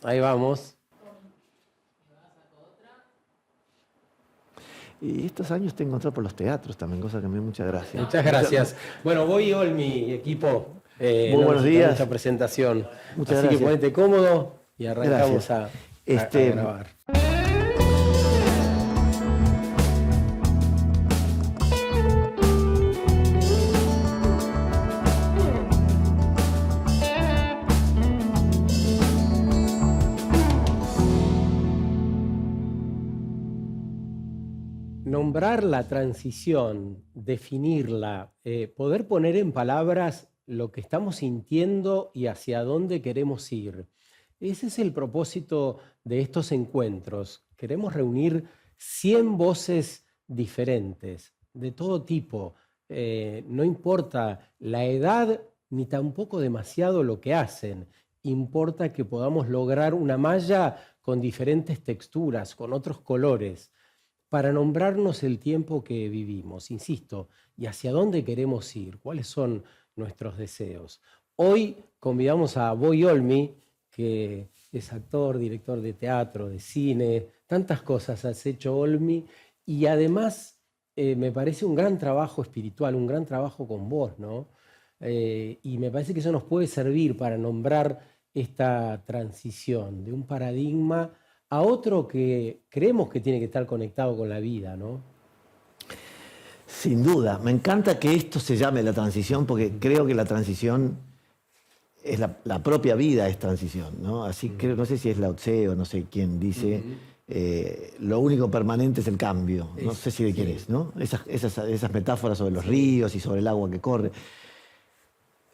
Ahí vamos. Y estos años te he encontrado por los teatros también, cosa que me da mucha gracia. Muchas gracias. Bueno, voy hoy mi equipo. Muy No buenos necesita días. mucha presentación. Muchas Así que gracias. ponete cómodo y arrancamos Gracias. a grabar. Nombrar la transición, definirla, poder poner en palabras lo que estamos sintiendo y hacia dónde queremos ir. Ese es el propósito de estos encuentros. Queremos reunir 100 voces diferentes, de todo tipo. No importa la edad ni tampoco demasiado lo que hacen. Importa que podamos lograr una malla con diferentes texturas, con otros colores, para nombrarnos el tiempo que vivimos, insisto, y hacia dónde queremos ir, cuáles son nuestros deseos. Hoy convidamos a Boy Olmi, que es actor, director de teatro, de cine, tantas cosas has hecho, Olmi, y además me parece un gran trabajo espiritual, un gran trabajo con vos, ¿no? Y me parece que eso nos puede servir para nombrar esta transición de un paradigma a otro que creemos que tiene que estar conectado con la vida, ¿no? Sin duda. Me encanta que esto se llame la transición porque creo que la transición es la propia vida es transición, ¿no? Así que no sé si es Lao Tse o no sé quién dice, lo único permanente es el cambio. No sé si de quién es, ¿no? Esas metáforas sobre los ríos y sobre el agua que corre.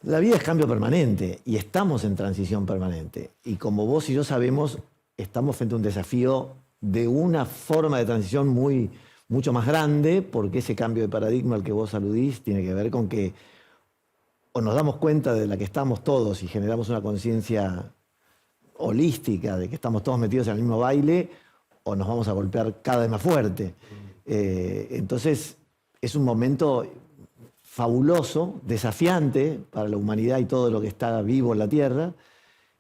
La vida es cambio permanente y estamos en transición permanente. Y como vos y yo sabemos, estamos frente a un desafío de una forma de transición mucho más grande, porque ese cambio de paradigma al que vos aludís tiene que ver con que o nos damos cuenta de la que estamos todos y generamos una conciencia holística de que estamos todos metidos en el mismo baile, o nos vamos a golpear cada vez más fuerte. Entonces, es un momento fabuloso, desafiante para la humanidad y todo lo que está vivo en la Tierra,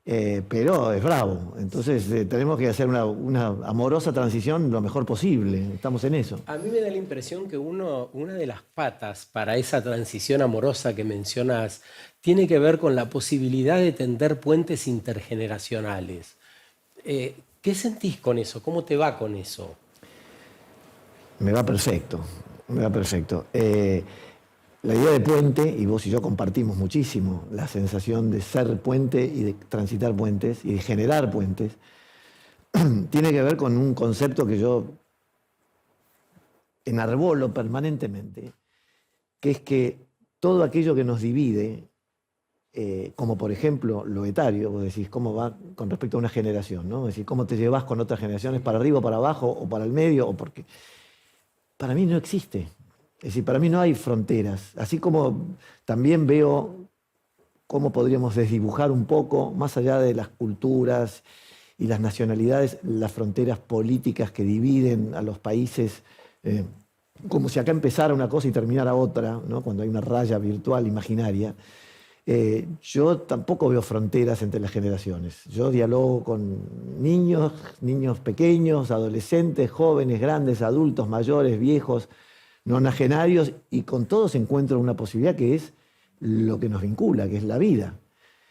pero es bravo. Entonces tenemos que hacer una amorosa transición lo mejor posible. Estamos en eso. A mí me da la impresión que una de las patas para esa transición amorosa que mencionas tiene que ver con la posibilidad de tender puentes intergeneracionales. ¿Qué sentís con eso? ¿Cómo te va con eso? Me va perfecto, me va perfecto. La idea de puente, y vos y yo compartimos muchísimo la sensación de ser puente y de transitar puentes y de generar puentes, tiene que ver con un concepto que yo enarbolo permanentemente, que es que todo aquello que nos divide, como por ejemplo lo etario, vos decís cómo va con respecto a una generación, ¿no? Es decir, cómo te llevas con otras generaciones para arriba o para abajo o para el medio, o porque para mí no existe. Es decir, para mí no hay fronteras. Así como también veo cómo podríamos desdibujar un poco, más allá de las culturas y las nacionalidades, las fronteras políticas que dividen a los países, como si acá empezara una cosa y terminara otra, ¿no? Cuando hay una raya virtual imaginaria. Yo tampoco veo fronteras entre las generaciones. Yo dialogo con niños pequeños, adolescentes, jóvenes, grandes, adultos, mayores, viejos, nonagenarios, y con todos encuentro una posibilidad que es lo que nos vincula, que es la vida.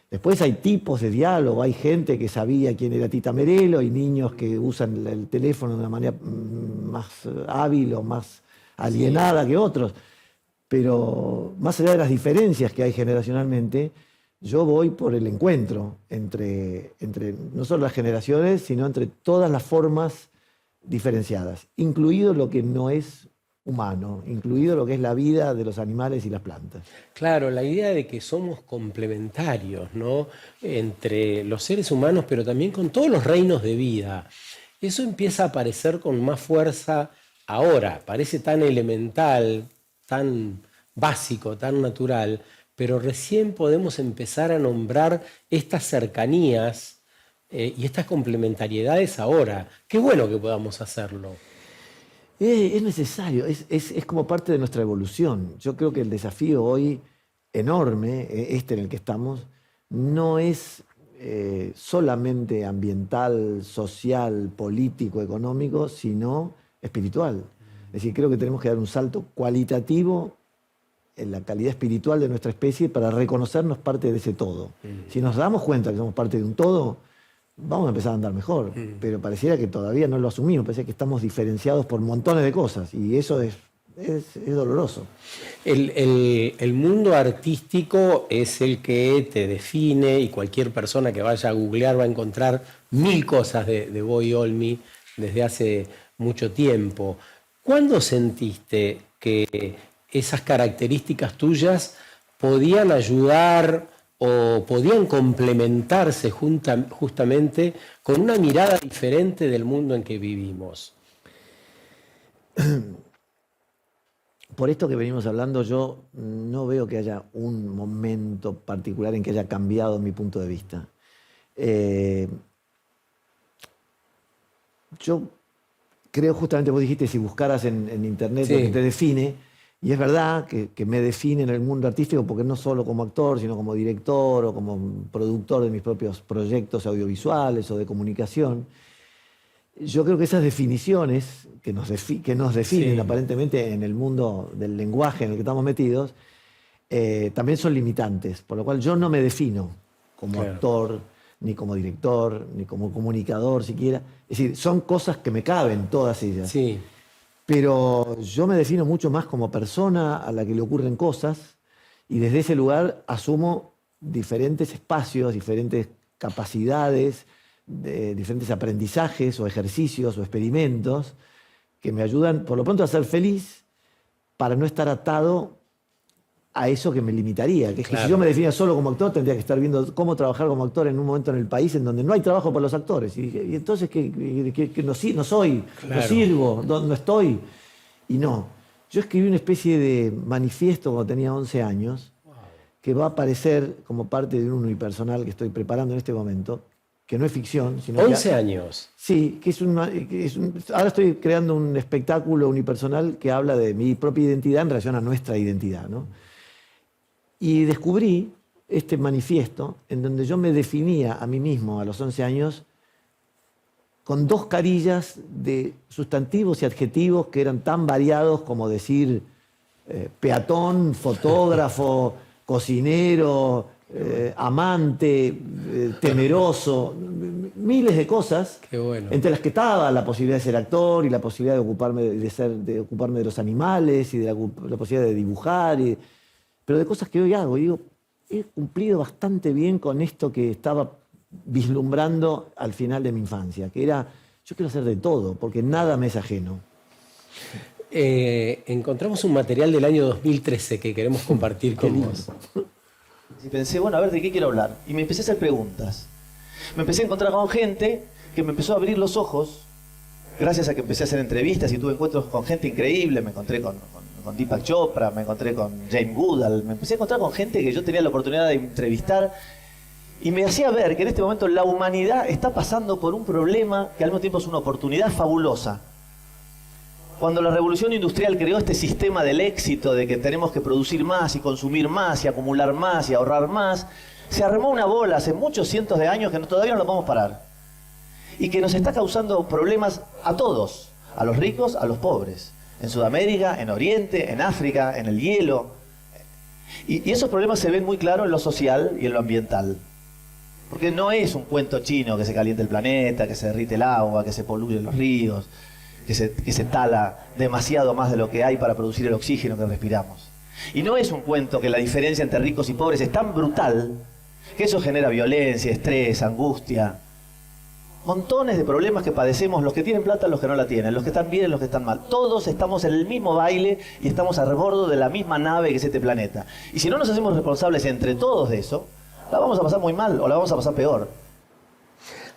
Después hay tipos de diálogo, hay gente que sabía quién era Tita Merelo, hay niños que usan el teléfono de una manera más hábil o más alienada que otros. Pero más allá de las diferencias que hay generacionalmente, yo voy por el encuentro entre no solo las generaciones, sino entre todas las formas diferenciadas, incluido lo que no es humano, incluido lo que es la vida de los animales y las plantas. Claro, la idea de que somos complementarios, ¿no? Entre los seres humanos, pero también con todos los reinos de vida. Eso empieza a aparecer con más fuerza ahora, parece tan elemental, tan básico, tan natural, pero recién podemos empezar a nombrar estas cercanías y estas complementariedades ahora. Qué bueno que podamos hacerlo. Es necesario, es como parte de nuestra evolución. Yo creo que el desafío hoy enorme, en el que estamos, no es solamente ambiental, social, político, económico, sino espiritual. Es decir, creo que tenemos que dar un salto cualitativo en la calidad espiritual de nuestra especie para reconocernos parte de ese todo. Si nos damos cuenta que somos parte de un todo, vamos a empezar a andar mejor. Pero pareciera que todavía no lo asumimos, parece que estamos diferenciados por montones de cosas y eso es doloroso. El mundo artístico es el que te define y cualquier persona que vaya a googlear va a encontrar mil cosas de Boy Olmi desde hace mucho tiempo. ¿Cuándo sentiste que esas características tuyas podían ayudar o podían complementarse justamente con una mirada diferente del mundo en que vivimos? Por esto que venimos hablando, yo no veo que haya un momento particular en que haya cambiado mi punto de vista. Yo creo justamente, vos dijiste, si buscaras en internet lo que te define, y es verdad que me define en el mundo artístico porque no solo como actor, sino como director o como productor de mis propios proyectos audiovisuales o de comunicación. Yo creo que esas definiciones que nos definen aparentemente en el mundo del lenguaje en el que estamos metidos, también son limitantes, por lo cual yo no me defino como actor, ni como director, ni como comunicador siquiera. Es decir, son cosas que me caben, todas ellas. Sí. Pero yo me defino mucho más como persona a la que le ocurren cosas y desde ese lugar asumo diferentes espacios, diferentes capacidades, diferentes aprendizajes o ejercicios o experimentos que me ayudan por lo pronto a ser feliz para no estar atado a eso que me limitaría, que es que si yo me definía solo como actor tendría que estar viendo cómo trabajar como actor en un momento en el país en donde no hay trabajo para los actores y entonces que no soy, no sirvo, no estoy. Y no, yo escribí una especie de manifiesto cuando tenía 11 años que va a aparecer como parte de un unipersonal que estoy preparando en este momento, que no es ficción, sino 11 años. Sí, ahora estoy creando un espectáculo unipersonal que habla de mi propia identidad en relación a nuestra identidad, ¿no? Y descubrí este manifiesto en donde yo me definía a mí mismo a los 11 años con dos carillas de sustantivos y adjetivos que eran tan variados como decir peatón, fotógrafo, cocinero, amante, temeroso, miles de cosas, entre las que estaba la posibilidad de ser actor y la posibilidad de ocuparme de los animales y de la posibilidad de dibujar, pero de cosas que hoy hago. Y digo, he cumplido bastante bien con esto que estaba vislumbrando al final de mi infancia, que era, yo quiero hacer de todo, porque nada me es ajeno. Encontramos un material del año 2013 que queremos compartir con vos. Y pensé, bueno, a ver, ¿de qué quiero hablar? Y me empecé a hacer preguntas. Me empecé a encontrar con gente que me empezó a abrir los ojos, gracias a que empecé a hacer entrevistas y tuve encuentros con gente increíble. Me encontré con Deepak Chopra, me encontré con Jane Goodall, me empecé a encontrar con gente que yo tenía la oportunidad de entrevistar y me hacía ver que en este momento la humanidad está pasando por un problema que al mismo tiempo es una oportunidad fabulosa. Cuando la revolución industrial creó este sistema del éxito, de que tenemos que producir más y consumir más y acumular más y ahorrar más, se armó una bola hace muchos cientos de años que todavía no la podemos parar. Y que nos está causando problemas a todos, a los ricos, a los pobres. En Sudamérica, en Oriente, en África, en el hielo. Y esos problemas se ven muy claros en lo social y en lo ambiental. Porque no es un cuento chino que se caliente el planeta, que se derrite el agua, que se poluyen los ríos, que se tala demasiado más de lo que hay para producir el oxígeno que respiramos. Y no es un cuento que la diferencia entre ricos y pobres es tan brutal que eso genera violencia, estrés, angustia. Montones de problemas que padecemos, los que tienen plata, los que no la tienen, los que están bien, los que están mal. Todos estamos en el mismo baile y estamos a rebordo de la misma nave que es este planeta. Y si no nos hacemos responsables entre todos de eso, la vamos a pasar muy mal o la vamos a pasar peor.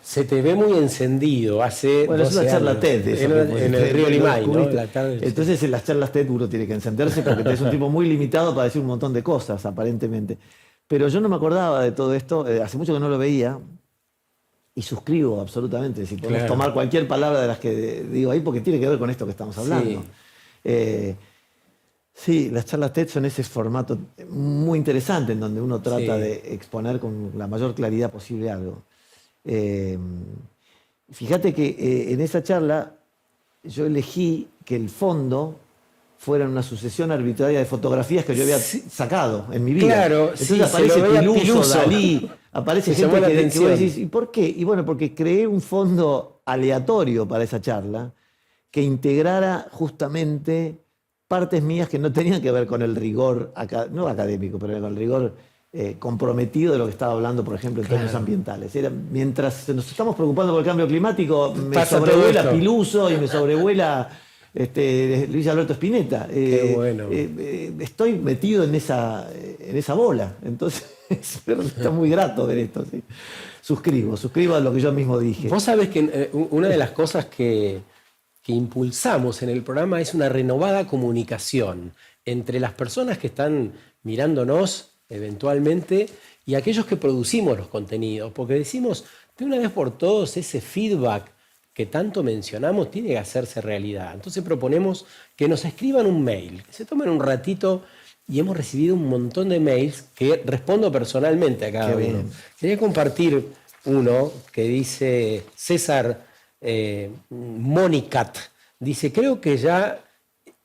Se te ve muy encendido hace 12 es una charla años. TED. En el río Limay, ¿no? Entonces en las charlas TED uno tiene que encenderse porque es un tipo muy limitado para decir un montón de cosas, aparentemente. Pero yo no me acordaba de todo esto, hace mucho que no lo veía, y suscribo absolutamente. Si podemos tomar cualquier palabra de las que digo ahí, porque tiene que ver con esto que estamos hablando. Sí. Sí, las charlas TED son ese formato muy interesante en donde uno trata Sí. de exponer con la mayor claridad posible algo. Eh, Fíjate que en esa charla yo elegí que el fondo fuera una sucesión arbitraria de fotografías que yo había Sí. sacado en mi vida. Claro, Entonces sí, se aparece lo veía Piluso, Piluso. Dalí, aparece Me llamó gente la que vos atención. decís, ¿y por qué? Y bueno, porque creé un fondo aleatorio para esa charla que integrara justamente partes mías que no tenían que ver con el rigor, no académico, pero con el rigor comprometido de lo que estaba hablando, por ejemplo, en términos ambientales. Mientras nos estamos preocupando por el cambio climático, me Pasa todo sobrevuela esto. Piluso y me sobrevuela Luis Alberto Spinetta. Qué bueno. Estoy metido en esa bola. Entonces, está muy grato ver esto. ¿Sí? Suscribo a lo que yo mismo dije. Vos sabés que una de las cosas que impulsamos en el programa es una renovada comunicación entre las personas que están mirándonos eventualmente y aquellos que producimos los contenidos, porque decimos, de una vez por todos, ese feedback que tanto mencionamos tiene que hacerse realidad. Entonces proponemos que nos escriban un mail, que se tomen un ratito, y hemos recibido un montón de mails que respondo personalmente a cada Qué uno. bien. Quería compartir uno que dice César Monicat. Dice, creo que ya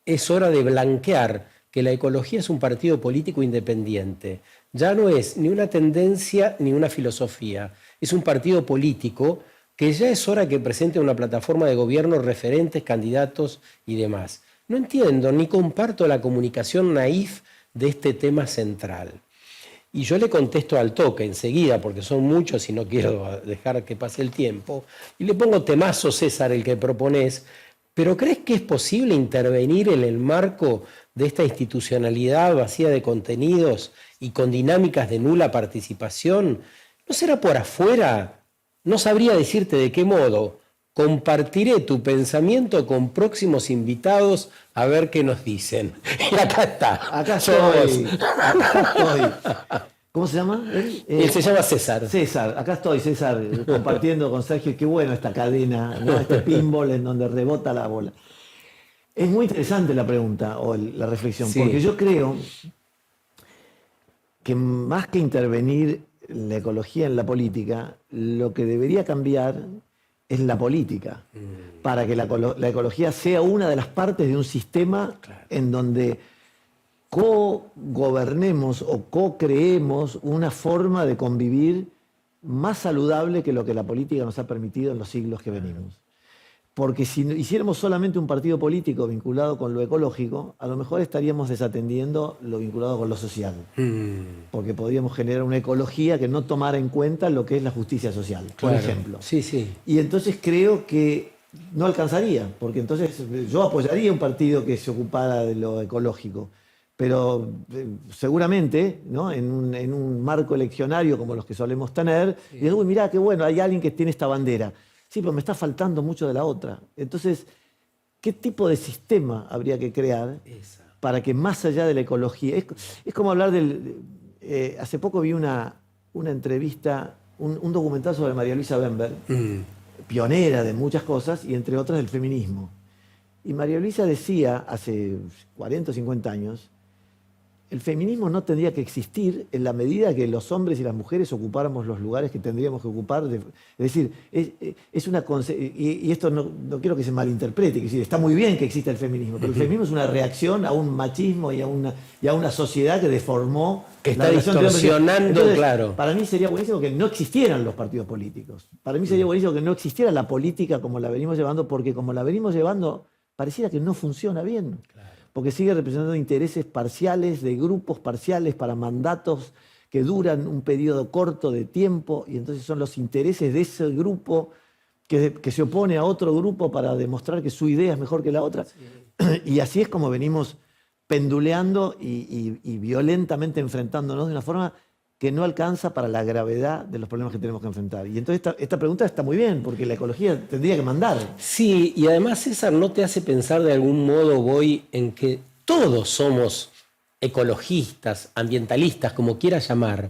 es hora de blanquear que la ecología es un partido político independiente. Ya no es ni una tendencia ni una filosofía. Es un partido político que ya es hora que presente una plataforma de gobierno, referentes, candidatos y demás. No entiendo ni comparto la comunicación naif de este tema central. Y yo le contesto al toque enseguida, porque son muchos y no quiero dejar que pase el tiempo, y le pongo temazo, César, el que propones, pero ¿crees que es posible intervenir en el marco de esta institucionalidad vacía de contenidos y con dinámicas de nula participación? ¿No será por afuera? No sabría decirte de qué modo. Compartiré tu pensamiento con próximos invitados a ver qué nos dicen. Y acá está. Acá Somos. estoy. Acá estoy. ¿Cómo se llama? Él se llama César. César, acá estoy, César, compartiendo con Sergio. Qué bueno esta cadena, ¿no? Este pinball en donde rebota la bola. Es muy interesante la pregunta o la reflexión, Sí. porque yo creo que más que intervenir la ecología en la política, lo que debería cambiar es la política, para que la ecología sea una de las partes de un sistema en donde co-gobernemos o co-creemos una forma de convivir más saludable que lo que la política nos ha permitido en los siglos que venimos. Porque si hiciéramos solamente un partido político vinculado con lo ecológico, a lo mejor estaríamos desatendiendo lo vinculado con lo social. Porque podríamos generar una ecología que no tomara en cuenta lo que es la justicia social, por Claro. ejemplo. Sí, sí. Y entonces creo que no alcanzaría, porque entonces yo apoyaría un partido que se ocupara de lo ecológico, pero seguramente, ¿no? en un marco eleccionario como los que solemos tener, y digo, uy, mirá, qué bueno, hay alguien que tiene esta bandera. Sí, pero me está faltando mucho de la otra. Entonces, ¿qué tipo de sistema habría que crear para que más allá de la ecología... Es como hablar del... hace poco vi una entrevista, un documental sobre María Luisa Bember, pionera de muchas cosas, y entre otras del feminismo. Y María Luisa decía, hace 40 o 50 años, el feminismo no tendría que existir en la medida que los hombres y las mujeres ocupáramos los lugares que tendríamos que ocupar. Es decir, es una y esto no quiero que se malinterprete, que decir, está muy bien que exista el feminismo, pero el feminismo es una reacción a un machismo y a una sociedad que deformó Que la está relación entre hombres y mujeres. distorsionando, Entonces, claro. para mí sería buenísimo que no existieran los partidos políticos. Para mí sería buenísimo que no existiera la política como la venimos llevando, porque como la venimos llevando, pareciera que no funciona bien. Porque sigue representando intereses parciales, de grupos parciales para mandatos que duran un periodo corto de tiempo, y entonces son los intereses de ese grupo que se opone a otro grupo para demostrar que su idea es mejor que la otra. Sí. Y así es como venimos penduleando y violentamente enfrentándonos de una forma que no alcanza para la gravedad de los problemas que tenemos que enfrentar. Y entonces esta pregunta está muy bien, porque la ecología tendría que mandar. Sí, y además, César, ¿no te hace pensar de algún modo, Boy, en que todos somos ecologistas, ambientalistas, como quieras llamar?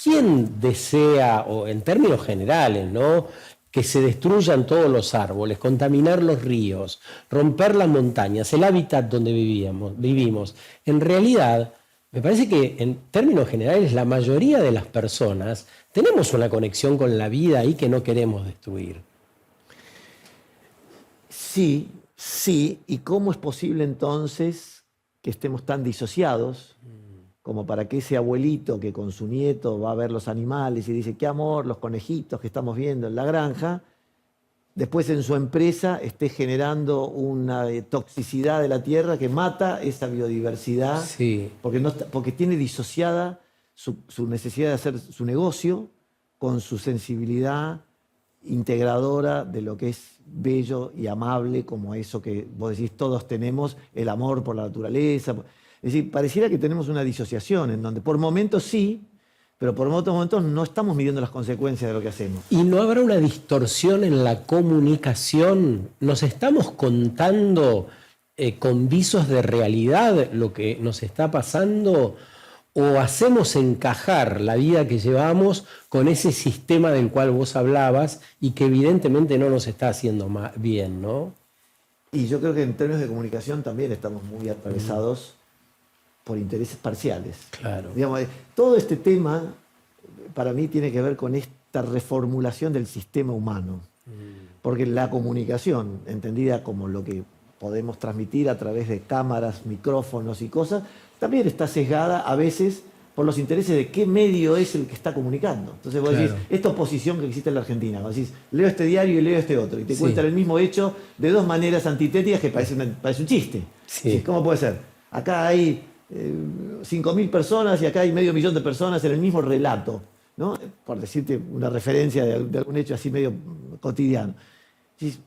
¿Quién desea, o en términos generales, ¿no?, que se destruyan todos los árboles, contaminar los ríos, romper las montañas, el hábitat donde vivimos. En realidad, me parece que en términos generales la mayoría de las personas tenemos una conexión con la vida ahí que no queremos destruir. Sí, sí. ¿Y cómo es posible entonces que estemos tan disociados como para que ese abuelito que con su nieto va a ver los animales y dice, qué amor, los conejitos que estamos viendo en la granja, después en su empresa esté generando una toxicidad de la tierra que mata esa biodiversidad, Sí. porque tiene disociada su necesidad de hacer su negocio con su sensibilidad integradora de lo que es bello y amable, como eso que vos decís, todos tenemos, el amor por la naturaleza. Es decir, pareciera que tenemos una disociación en donde por momentos sí, pero por otros momentos no estamos midiendo las consecuencias de lo que hacemos. ¿Y no habrá una distorsión en la comunicación? ¿Nos estamos contando con visos de realidad lo que nos está pasando? ¿O hacemos encajar la vida que llevamos con ese sistema del cual vos hablabas y que evidentemente no nos está haciendo bien, ¿no? Y yo creo que en términos de comunicación también estamos muy atravesados por intereses parciales. Claro. Digamos, todo este tema para mí tiene que ver con esta reformulación del sistema humano. Porque la comunicación, entendida como lo que podemos transmitir a través de cámaras, micrófonos y cosas, también está sesgada a veces por los intereses de qué medio es el que está comunicando. Entonces vos decís, esta oposición que existe en la Argentina, vos decís, leo este diario y leo este otro, y te cuentan el mismo hecho de dos maneras antitéticas que parece un chiste. Sí. Decís, ¿cómo puede ser? Acá hay 5.000 personas y acá hay 500.000 de personas en el mismo relato, ¿no? Por decirte una referencia de algún hecho así medio cotidiano. Decís,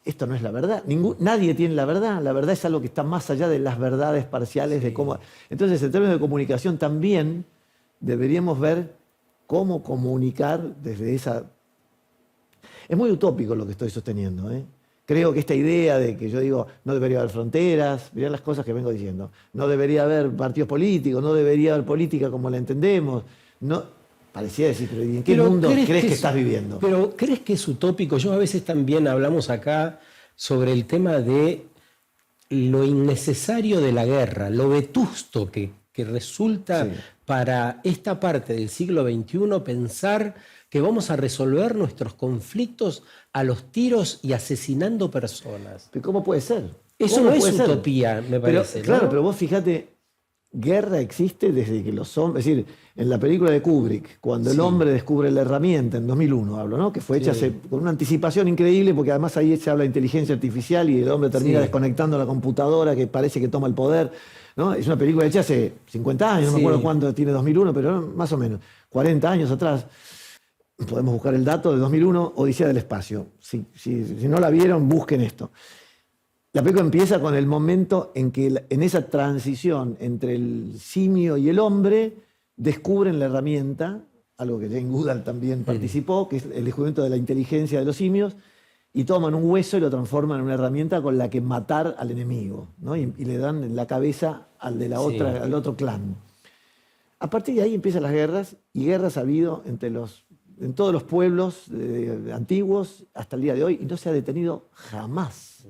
esto no es la verdad. Nadie tiene la verdad. La verdad es algo que está más allá de las verdades parciales de cómo. Entonces, en términos de comunicación también deberíamos ver cómo comunicar desde esa. Es muy utópico lo que estoy sosteniendo, ¿eh? Creo que esta idea de que yo digo no debería haber fronteras, mirá las cosas que vengo diciendo, no debería haber partidos políticos, no debería haber política como la entendemos, no. Parecía decir, pero ¿en qué mundo crees que estás viviendo? Pero ¿crees que es utópico? Yo a veces también hablamos acá sobre el tema de lo innecesario de la guerra, lo vetusto que resulta para esta parte del siglo XXI pensar que vamos a resolver nuestros conflictos a los tiros y asesinando personas. ¿Pero cómo puede ser? Eso no es utopía, me parece. Claro, ¿no? pero vos fíjate, guerra existe desde que los hombres, es decir, en la película de Kubrick, cuando el hombre descubre la herramienta, en 2001 hablo, ¿no? Que fue hecha con una anticipación increíble, porque además ahí se habla de inteligencia artificial y el hombre termina desconectando la computadora que parece que toma el poder, ¿no? Es una película hecha hace 50 años, no me acuerdo cuándo tiene 2001, pero más o menos, 40 años atrás. Podemos buscar el dato de 2001, Odisea del Espacio. Si no la vieron, busquen esto. La película empieza con el momento en que en esa transición entre el simio y el hombre descubren la herramienta, algo que Jane Goodall también participó, que es el descubrimiento de la inteligencia de los simios, y toman un hueso y lo transforman en una herramienta con la que matar al enemigo, ¿no? Y le dan en la cabeza al de al otro clan. A partir de ahí empiezan las guerras, y guerras ha habido en todos los pueblos antiguos hasta el día de hoy, y no se ha detenido jamás.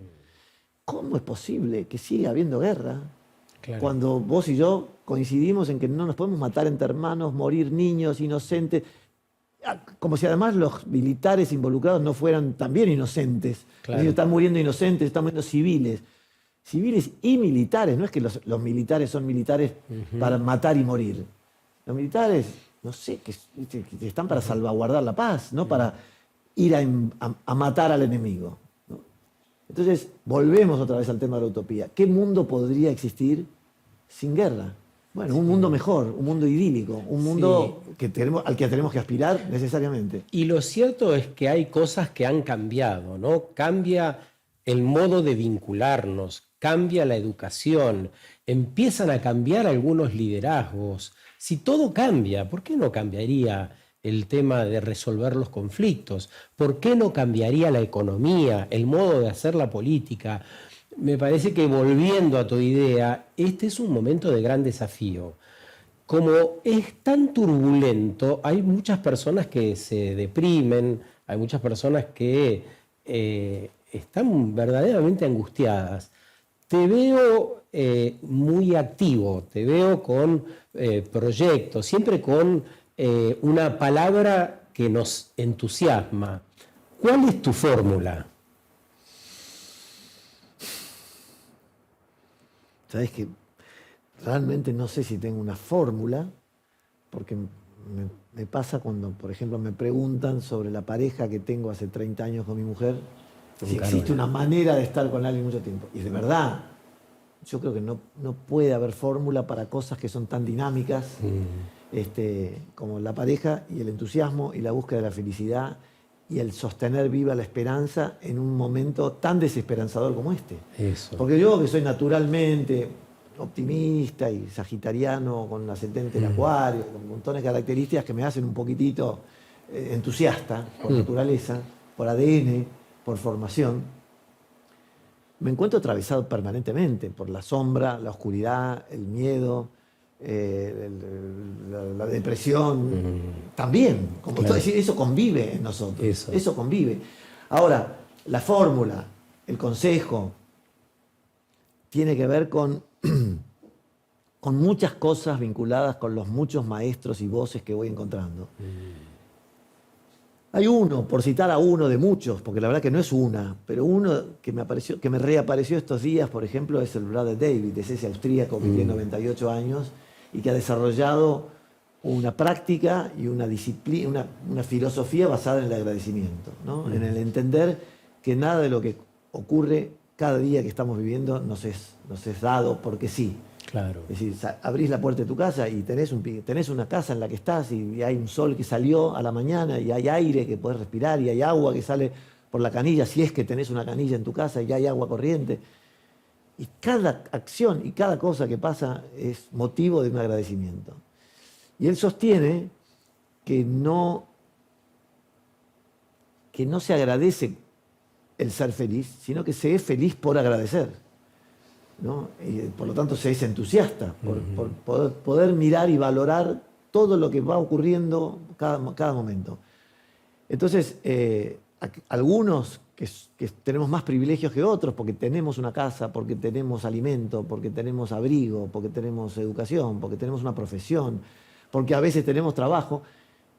¿Cómo es posible que siga habiendo guerra cuando vos y yo coincidimos en que no nos podemos matar entre hermanos, morir niños inocentes? Como si además los militares involucrados no fueran también inocentes. Es decir, están muriendo inocentes, están muriendo civiles. Civiles y militares, no es que los militares son militares para matar y morir. Los militares, no sé, que están para salvaguardar la paz, no para ir a matar al enemigo. Entonces, volvemos otra vez al tema de la utopía. ¿Qué mundo podría existir sin guerra? Bueno, un mundo mejor, un mundo idílico, un mundo al que tenemos que aspirar necesariamente. Y lo cierto es que hay cosas que han cambiado, ¿no? Cambia el modo de vincularnos, cambia la educación, empiezan a cambiar algunos liderazgos. Si todo cambia, ¿por qué no cambiaría el tema de resolver los conflictos? ¿Por qué no cambiaría la economía, el modo de hacer la política? Me parece que, volviendo a tu idea, este es un momento de gran desafío. Como es tan turbulento, hay muchas personas que se deprimen, hay muchas personas que están verdaderamente angustiadas. Te veo muy activo, te veo con proyectos, siempre con una palabra que nos entusiasma. ¿Cuál es tu fórmula? Sabes que realmente no sé si tengo una fórmula, porque me pasa cuando, por ejemplo, me preguntan sobre la pareja que tengo hace 30 años con mi mujer, si existe una manera de estar con alguien mucho tiempo. Y de verdad, yo creo que no puede haber fórmula para cosas que son tan dinámicas como la pareja y el entusiasmo y la búsqueda de la felicidad y el sostener viva la esperanza en un momento tan desesperanzador como este. Eso. Porque yo, que soy naturalmente optimista y sagitariano con ascendente en Acuario, con montones de características que me hacen un poquitito entusiasta por naturaleza, por ADN, por formación, me encuentro atravesado permanentemente por la sombra, la oscuridad, el miedo, la depresión, también. Como Claro. todo, eso convive en nosotros. Eso convive. Ahora, la fórmula, el consejo, tiene que ver con muchas cosas vinculadas con los muchos maestros y voces que voy encontrando. Hay uno, por citar a uno de muchos, porque la verdad que no es una, pero uno que me reapareció estos días, por ejemplo, es el Brother David, es ese austríaco que tiene 98 años y que ha desarrollado una práctica y una disciplina, una filosofía basada en el agradecimiento, ¿no? En el entender que nada de lo que ocurre cada día que estamos viviendo nos es dado porque sí. Claro. Es decir, abrís la puerta de tu casa y tenés una casa en la que estás y hay un sol que salió a la mañana y hay aire que podés respirar y hay agua que sale por la canilla, si es que tenés una canilla en tu casa y hay agua corriente. Y cada acción y cada cosa que pasa es motivo de un agradecimiento. Y él sostiene que no se agradece el ser feliz, sino que se es feliz por agradecer, ¿no? Y por lo tanto se es entusiasta por poder mirar y valorar todo lo que va ocurriendo cada momento. Entonces, algunos que tenemos más privilegios que otros, porque tenemos una casa, porque tenemos alimento, porque tenemos abrigo, porque tenemos educación, porque tenemos una profesión, porque a veces tenemos trabajo,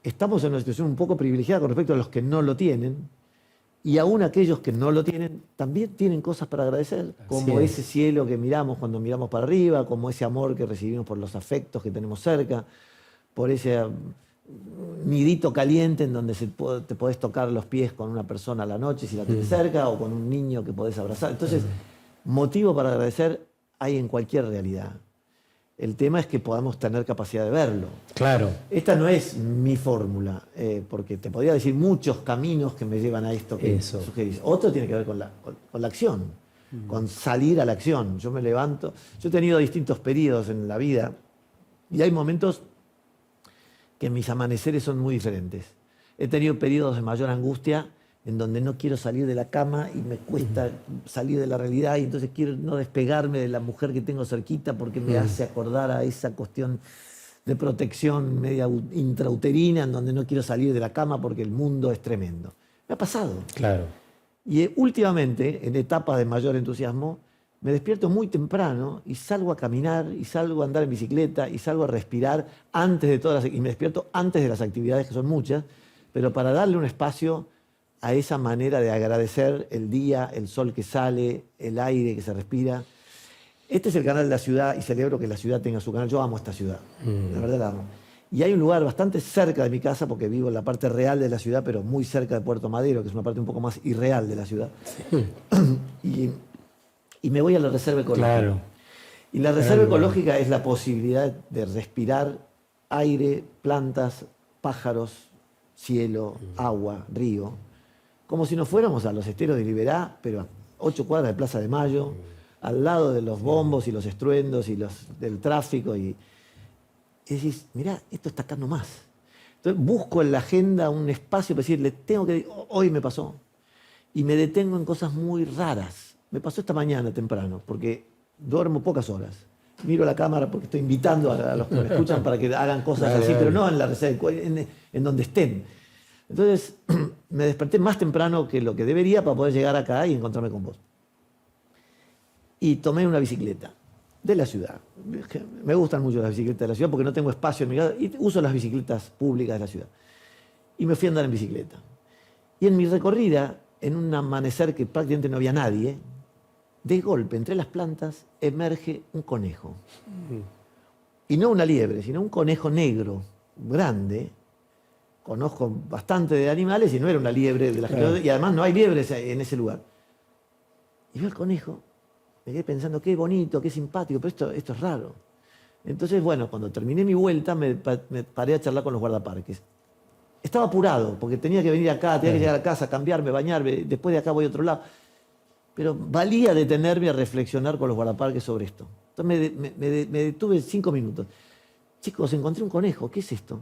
estamos en una situación un poco privilegiada con respecto a los que no lo tienen. Y aún aquellos que no lo tienen, también tienen cosas para agradecer, como ese cielo que miramos cuando miramos para arriba, como ese amor que recibimos por los afectos que tenemos cerca, por ese nidito caliente en donde te podés tocar los pies con una persona a la noche si la tenés cerca, o con un niño que podés abrazar. Entonces, motivo para agradecer hay en cualquier realidad. El tema es que podamos tener capacidad de verlo. Claro. Esta no es mi fórmula, porque te podría decir muchos caminos que me llevan a esto que sugerís. Otro tiene que ver con la acción, con salir a la acción. Yo me levanto. Yo he tenido distintos periodos en la vida y hay momentos que mis amaneceres son muy diferentes. He tenido periodos de mayor angustia en donde no quiero salir de la cama y me cuesta salir de la realidad y entonces quiero no despegarme de la mujer que tengo cerquita porque me hace acordar a esa cuestión de protección media intrauterina en donde no quiero salir de la cama porque el mundo es tremendo. Me ha pasado. Claro. Y últimamente, en etapas de mayor entusiasmo, me despierto muy temprano y salgo a caminar y salgo a andar en bicicleta y salgo a respirar antes de todas y me despierto antes de las actividades, que son muchas, pero para darle un espacio a esa manera de agradecer el día, el sol que sale, el aire que se respira. Este es el canal de la ciudad y celebro que la ciudad tenga su canal. Yo amo esta ciudad, la verdad la amo. Y hay un lugar bastante cerca de mi casa, porque vivo en la parte real de la ciudad, pero muy cerca de Puerto Madero, que es una parte un poco más irreal de la ciudad. Y me voy a la reserva ecológica. Claro. Y la reserva ecológica es la posibilidad de respirar aire, plantas, pájaros, cielo, agua, río, como si nos fuéramos a los esteros de Liberá, pero a 8 cuadras de Plaza de Mayo, al lado de los bombos y los estruendos y del tráfico. Y decís, mirá, esto está acá nomás. Entonces busco en la agenda un espacio para decirle, hoy me pasó. Y me detengo en cosas muy raras. Me pasó esta mañana temprano, porque duermo pocas horas. Miro la cámara porque estoy invitando a los que me escuchan para que hagan cosas así, pero no en la reserva, en donde estén. Entonces me desperté más temprano que lo que debería para poder llegar acá y encontrarme con vos. Y tomé una bicicleta de la ciudad. Me gustan mucho las bicicletas de la ciudad porque no tengo espacio en mi casa y uso las bicicletas públicas de la ciudad. Y me fui a andar en bicicleta. Y en mi recorrida, en un amanecer que prácticamente no había nadie, de golpe, entre las plantas, emerge un conejo. Y no una liebre, sino un conejo negro, grande. Conozco bastante de animales y no era una liebre de las que... Y además no hay liebres en ese lugar. Y veo el conejo, me quedé pensando, qué bonito, qué simpático, pero esto es raro. Entonces, bueno, cuando terminé mi vuelta, me paré a charlar con los guardaparques. Estaba apurado, porque tenía que venir acá, tenía que llegar a casa, cambiarme, bañarme, después de acá voy a otro lado. Pero valía detenerme a reflexionar con los guardaparques sobre esto. Entonces me detuve 5 minutos. Chicos, encontré un conejo, ¿qué es esto?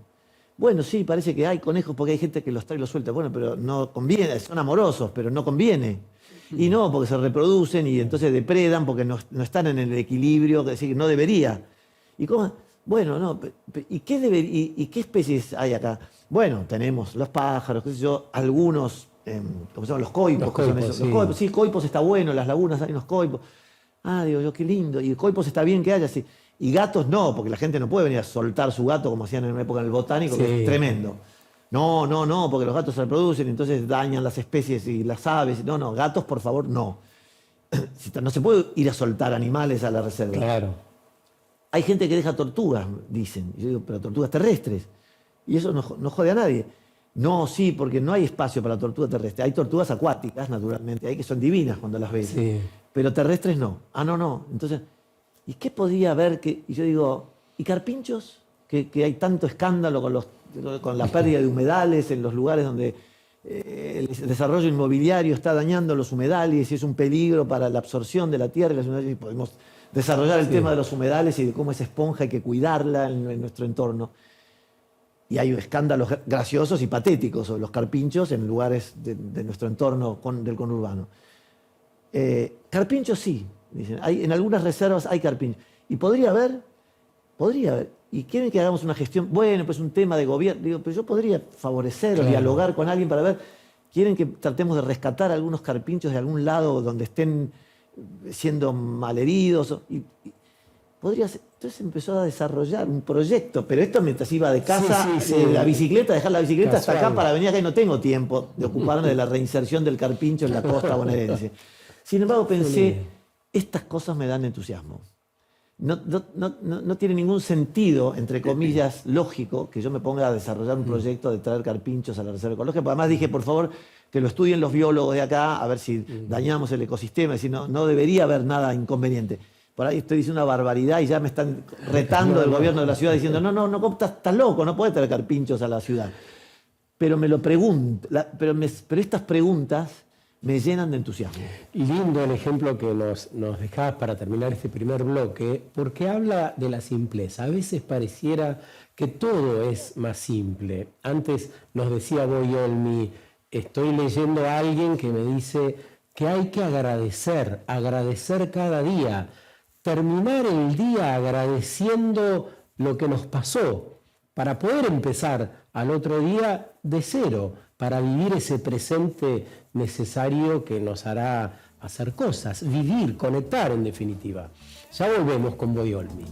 Bueno, sí, parece que hay conejos porque hay gente que los trae y los suelta. Bueno, pero no conviene, son amorosos, pero no conviene. Y no, porque se reproducen y entonces depredan porque no están en el equilibrio, es decir, no debería. ¿Y cómo? Bueno, no, ¿y qué especies hay acá? Bueno, tenemos los pájaros, qué sé yo, algunos, ¿cómo se llaman? Los coipos. Los coipos, Sí. Los coipos, sí, coipos está bueno, en las lagunas hay unos coipos. Ah, digo yo, qué lindo. Y coipos está bien que haya, sí. Y gatos no, porque la gente no puede venir a soltar su gato como hacían en una época en el botánico, que es tremendo. No, porque los gatos se reproducen, entonces dañan las especies y las aves. No, gatos, por favor, no. No se puede ir a soltar animales a la reserva. Claro. Hay gente que deja tortugas, dicen. Y yo digo, pero tortugas terrestres. Y eso no jode a nadie. No, sí, porque no hay espacio para la tortuga terrestre. Hay tortugas acuáticas, naturalmente, hay que son divinas cuando las ves. Sí. Pero terrestres no. Ah, no. Entonces, ¿y qué podía haber que...? Y yo digo, ¿y carpinchos? Que hay tanto escándalo con la pérdida de humedales en los lugares donde el desarrollo inmobiliario está dañando los humedales y es un peligro para la absorción de la tierra y podemos desarrollar el tema de los humedales y de cómo esa esponja hay que cuidarla en nuestro entorno. Y hay escándalos graciosos y patéticos sobre los carpinchos en lugares de nuestro entorno del conurbano. Carpinchos sí, dicen. En algunas reservas hay carpinchos. ¿Y podría haber? ¿Y quieren que hagamos una gestión? Bueno, pues un tema de gobierno. Digo, pero yo podría favorecer o dialogar con alguien para ver. ¿Quieren que tratemos de rescatar algunos carpinchos de algún lado donde estén siendo malheridos? Podría ser. Entonces empezó a desarrollar un proyecto, pero esto mientras iba de casa, la bicicleta, dejar la bicicleta hasta acá para venir acá y no tengo tiempo de ocuparme de la reinserción del carpincho en la costa bonaerense. Sin embargo, pensé, estas cosas me dan entusiasmo. No tiene ningún sentido, entre comillas, lógico, que yo me ponga a desarrollar un proyecto de traer carpinchos a la reserva ecológica. Además dije, por favor, que lo estudien los biólogos de acá, a ver si dañamos el ecosistema, si no debería haber nada inconveniente. Por ahí estoy diciendo una barbaridad y ya me están retando del gobierno de la ciudad diciendo, no, estás loco, no puedes traer carpinchos a la ciudad. Pero me lo pregunto, pero estas preguntas me llenan de entusiasmo. Lindo el ejemplo que nos dejabas para terminar este primer bloque, porque habla de la simpleza. A veces pareciera que todo es más simple. Antes nos decía Boy Olmi, estoy leyendo a alguien que me dice que hay que agradecer cada día. Terminar el día agradeciendo lo que nos pasó, para poder empezar al otro día de cero, para vivir ese presente necesario que nos hará hacer cosas, vivir, conectar en definitiva. Ya volvemos con Boy Olmi.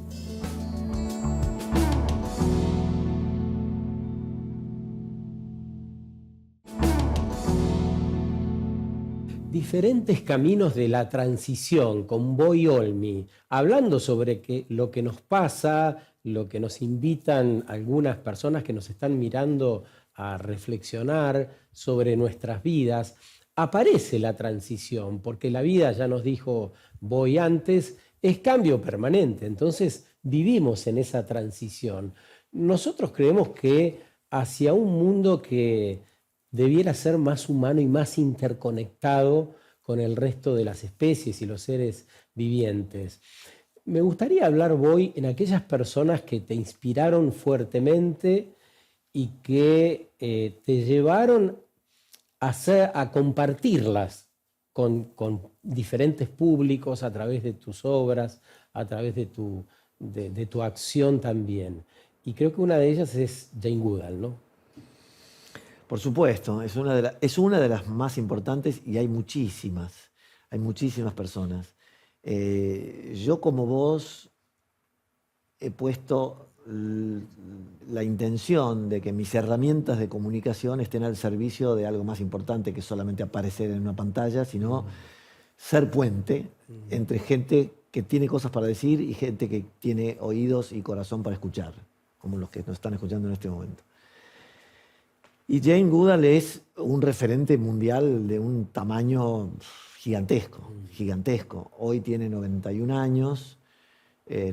Diferentes caminos de la transición con Boy Olmi, hablando sobre lo que nos pasa, lo que nos invitan algunas personas que nos están mirando a reflexionar sobre nuestras vidas. Aparece la transición, porque la vida, ya nos dijo Boy antes, es cambio permanente, entonces vivimos en esa transición. Nosotros creemos que hacia un mundo que debiera ser más humano y más interconectado con el resto de las especies y los seres vivientes. Me gustaría hablar, Boy, en aquellas personas que te inspiraron fuertemente y que te llevaron a compartirlas con diferentes públicos a través de tus obras, a través de tu acción también. Y creo que una de ellas es Jane Goodall, ¿no? Por supuesto, es una de las más importantes y hay muchísimas personas. Yo como vos he puesto la intención de que mis herramientas de comunicación estén al servicio de algo más importante que solamente aparecer en una pantalla, sino ser puente entre gente que tiene cosas para decir y gente que tiene oídos y corazón para escuchar, como los que nos están escuchando en este momento. Y Jane Goodall es un referente mundial de un tamaño gigantesco. Hoy tiene 91 años.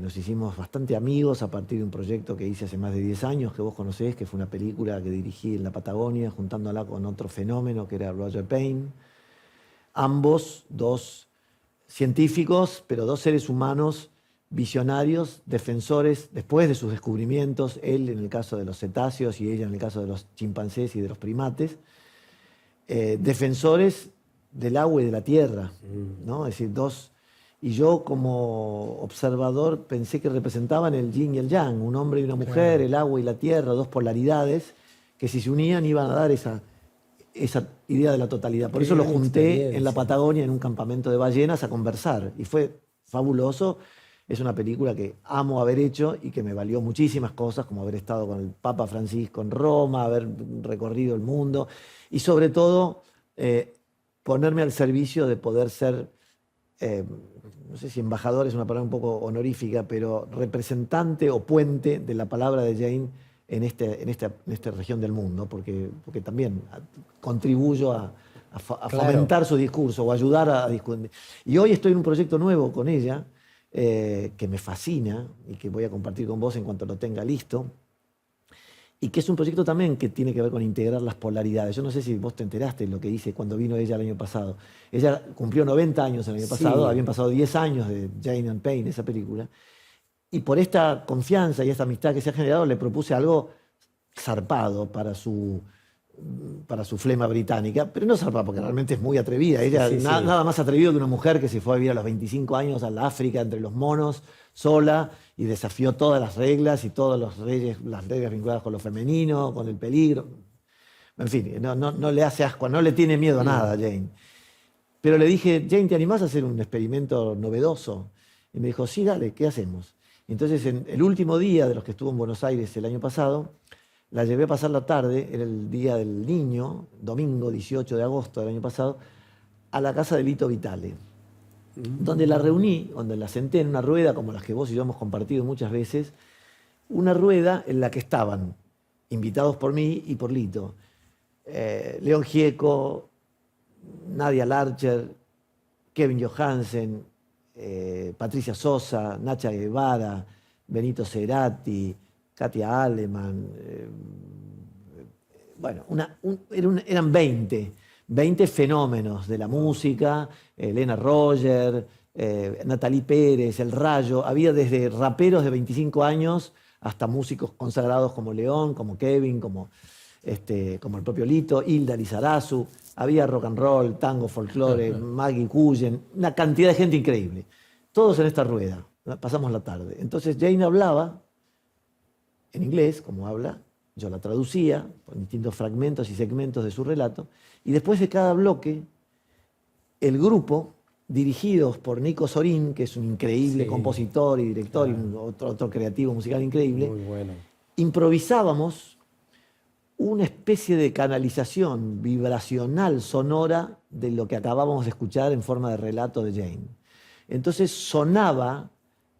Nos hicimos bastante amigos a partir de un proyecto que hice hace más de 10 años, que vos conocés, que fue una película que dirigí en la Patagonia, juntándola con otro fenómeno que era Roger Payne. Ambos, dos científicos, pero dos seres humanos visionarios, defensores, después de sus descubrimientos, él en el caso de los cetáceos y ella en el caso de los chimpancés y de los primates, defensores del agua y de la tierra, ¿no? Es decir, dos. Y yo como observador pensé que representaban el yin y el yang, un hombre y una mujer, claro, el agua y la tierra, dos polaridades que si se unían iban a dar esa idea de la totalidad. Por eso lo junté en la Patagonia en un campamento de ballenas a conversar y fue fabuloso. Es una película que amo haber hecho y que me valió muchísimas cosas, como haber estado con el Papa Francisco en Roma, haber recorrido el mundo y sobre todo ponerme al servicio de poder ser, no sé si embajador es una palabra un poco honorífica, pero representante o puente de la palabra de Jane en esta región del mundo, porque también contribuyo a fomentar su discurso o ayudar a discutir. Y hoy estoy en un proyecto nuevo con ella, que me fascina y que voy a compartir con vos en cuanto lo tenga listo, y que es un proyecto también que tiene que ver con integrar las polaridades. Yo no sé si vos te enteraste de lo que hice cuando vino ella el año pasado. Ella cumplió 90 años el año pasado, habían pasado 10 años de Jane and Payne, esa película, y por esta confianza y esta amistad que se ha generado le propuse algo zarpado para su flema británica, pero no zarpado porque realmente es muy atrevida. Ella nada más atrevido que una mujer que se fue a vivir a los 25 años a la África entre los monos sola y desafió todas las reglas y todas las reglas vinculadas con lo femenino, con el peligro. En fin, no le hace asco, no le tiene miedo a nada a Jane. Pero le dije, Jane, ¿te animás a hacer un experimento novedoso? Y me dijo, sí, dale, ¿qué hacemos? Y entonces, en el último día de los que estuvo en Buenos Aires el año pasado, la llevé a pasar la tarde, era el Día del Niño, domingo 18 de agosto del año pasado, a la casa de Lito Vitale, donde la reuní, donde la senté en una rueda como las que vos y yo hemos compartido muchas veces, una rueda en la que estaban invitados por mí y por Lito, León Gieco, Nadia Larcher, Kevin Johansen, Patricia Sosa, Nacha Guevara, Benito Cerati, Katia Aleman, bueno, eran 20 fenómenos de la música, Elena Roger, Natalie Pérez, El Rayo. Había desde raperos de 25 años hasta músicos consagrados como León, como Kevin, como el propio Lito, Hilda Lizarazu. Había rock and roll, tango, folclore, Maggie Cullen, una cantidad de gente increíble. Todos en esta rueda, pasamos la tarde. Entonces Jane hablaba en inglés, como habla, yo la traducía por distintos fragmentos y segmentos de su relato, y después de cada bloque, el grupo, dirigidos por Nico Sorín, que es un increíble compositor y director, y otro creativo musical increíble, muy bueno, improvisábamos una especie de canalización vibracional sonora de lo que acabábamos de escuchar en forma de relato de Jane. Entonces sonaba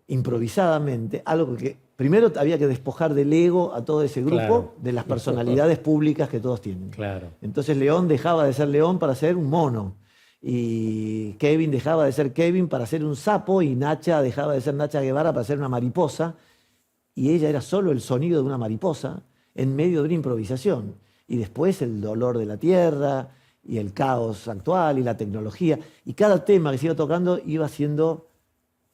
improvisadamente algo que primero había que despojar del ego a todo ese grupo, de las personalidades públicas que todos tienen. Claro. Entonces León dejaba de ser León para ser un mono, y Kevin dejaba de ser Kevin para ser un sapo, y Nacha dejaba de ser Nacha Guevara para ser una mariposa, y ella era solo el sonido de una mariposa en medio de una improvisación. Y después el dolor de la tierra, y el caos actual, y la tecnología, y cada tema que se iba tocando iba siendo